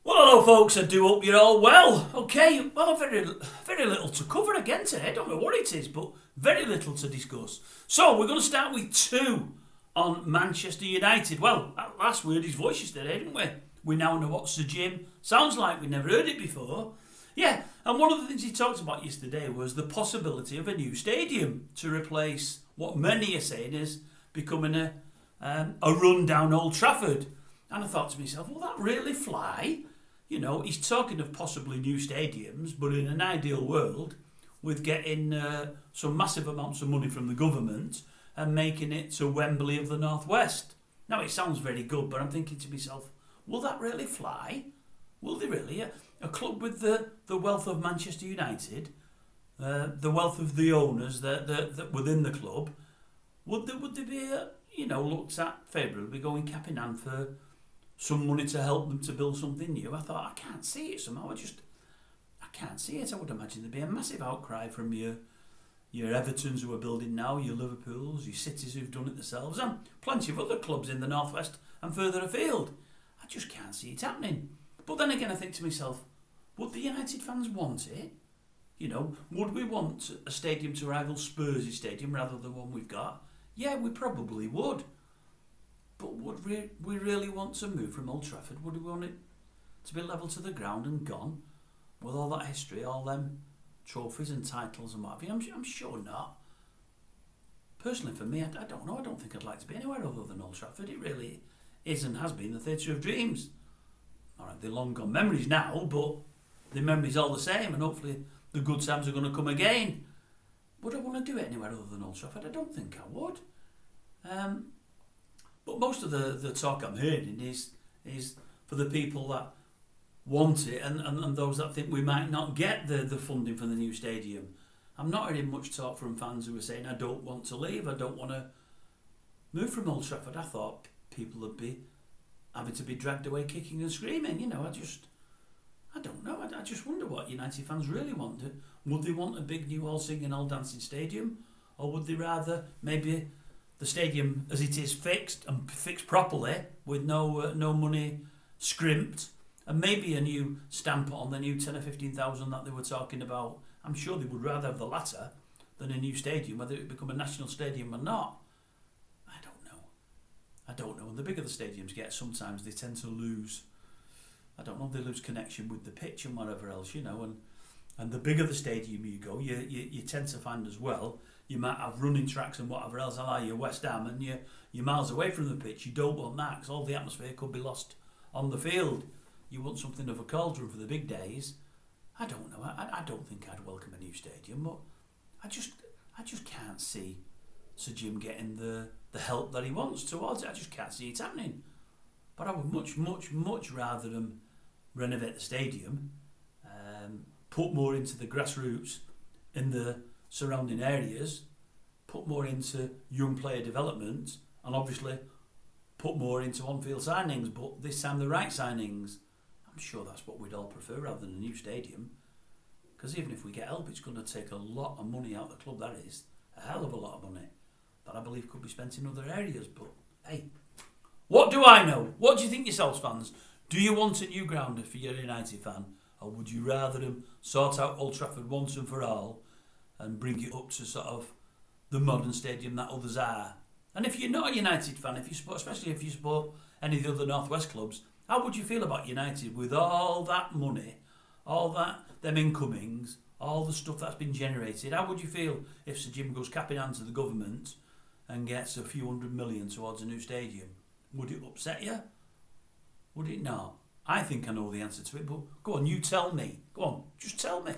Well, hello, folks. I do hope you're all well. Okay, well, very little to cover again today. I don't know what it is, but very little to discuss. So we're going to start with two on Manchester United. Well, at last we heard his voice yesterday, didn't we? We now know what Sir Jim sounds like. We never heard it before. Yeah, and one of the things he talked about yesterday was the possibility of a new stadium to replace what many are saying is becoming a run-down Old Trafford. And I thought to myself, will that really fly? You know, he's talking of possibly new stadiums, but in an ideal world, with getting some massive amounts of money from the government and making it to Wembley of the Northwest. Now, it sounds very good, but I'm thinking to myself, will that really fly? Will they really? A club with the wealth of Manchester United, the wealth of the owners that within the club, would they be, looked at favourably going cap in hand for some money to help them to build something new? I thought, I can't see it somehow. I can't see it. I would imagine there'd be a massive outcry from your Evertons who are building now, your Liverpools, your Cities who've done it themselves, and plenty of other clubs in the Northwest and further afield. I just can't see it happening. But then again, I think to myself, would the United fans want it? Would we want a stadium to rival Spurs' stadium rather than the one we've got? Yeah, we probably would. But would we really want to move from Old Trafford? Would we want it to be level to the ground and gone? With all that history, all them trophies and titles and what have you? I'm sure not. Personally, for me, I don't know. I don't think I'd like to be anywhere other than Old Trafford. It really is and has been the theatre of dreams. All right, they're long gone memories now, but the memories all the same, and hopefully the good times are going to come again. Would I want to do it anywhere other than Old Trafford? I don't think I would. But most of the talk I'm hearing is for the people that want it and those that think we might not get the funding for the new stadium. I'm not hearing much talk from fans who are saying, I don't want to leave, I don't want to move from Old Trafford. I thought people would be having to be dragged away kicking and screaming. I don't know. I just wonder what United fans really want. Would they want a big new all singing, all dancing stadium? Or would they rather maybe the stadium as it is fixed and fixed properly with no money scrimped, and maybe a new stamp on the new 10 or 15,000 that they were talking about? I'm sure they would rather have the latter than a new stadium, whether it become a national stadium or not. I don't know. And the bigger the stadiums get, sometimes they tend to lose, they lose connection with the pitch and whatever else, and the bigger the stadium you go, you tend to find as well, you might have running tracks and whatever else, like your West Ham, and you're miles away from the pitch. You don't want that because all the atmosphere could be lost on the field. You want something of a cauldron for the big days. I don't know. I don't think I'd welcome a new stadium, but I just can't see Sir Jim getting the help that he wants towards it. I just can't see it happening. But I would much rather them renovate the stadium, put more into the grassroots in the surrounding areas, put more into young player development, and obviously put more into on-field signings, but this time the right signings. I'm sure that's what we'd all prefer rather than a new stadium, because even if we get help, it's going to take a lot of money out of the club. That is a hell of a lot of money that I believe could be spent in other areas. But hey, what do I know? What do you think yourselves, fans? Do you want a new ground for your United fan, or would you rather them sort out Old Trafford once and for all and bring it up to sort of the modern stadium that others are? And if you're not a United fan, especially if you support any of the other Northwest clubs, how would you feel about United with all that money, all them incomings, all the stuff that's been generated? How would you feel if Sir Jim goes cap in hand to the government and gets a few $100 million towards a new stadium? Would it upset you? Would it not? I think I know the answer to it, but go on, you tell me. Go on, just tell me.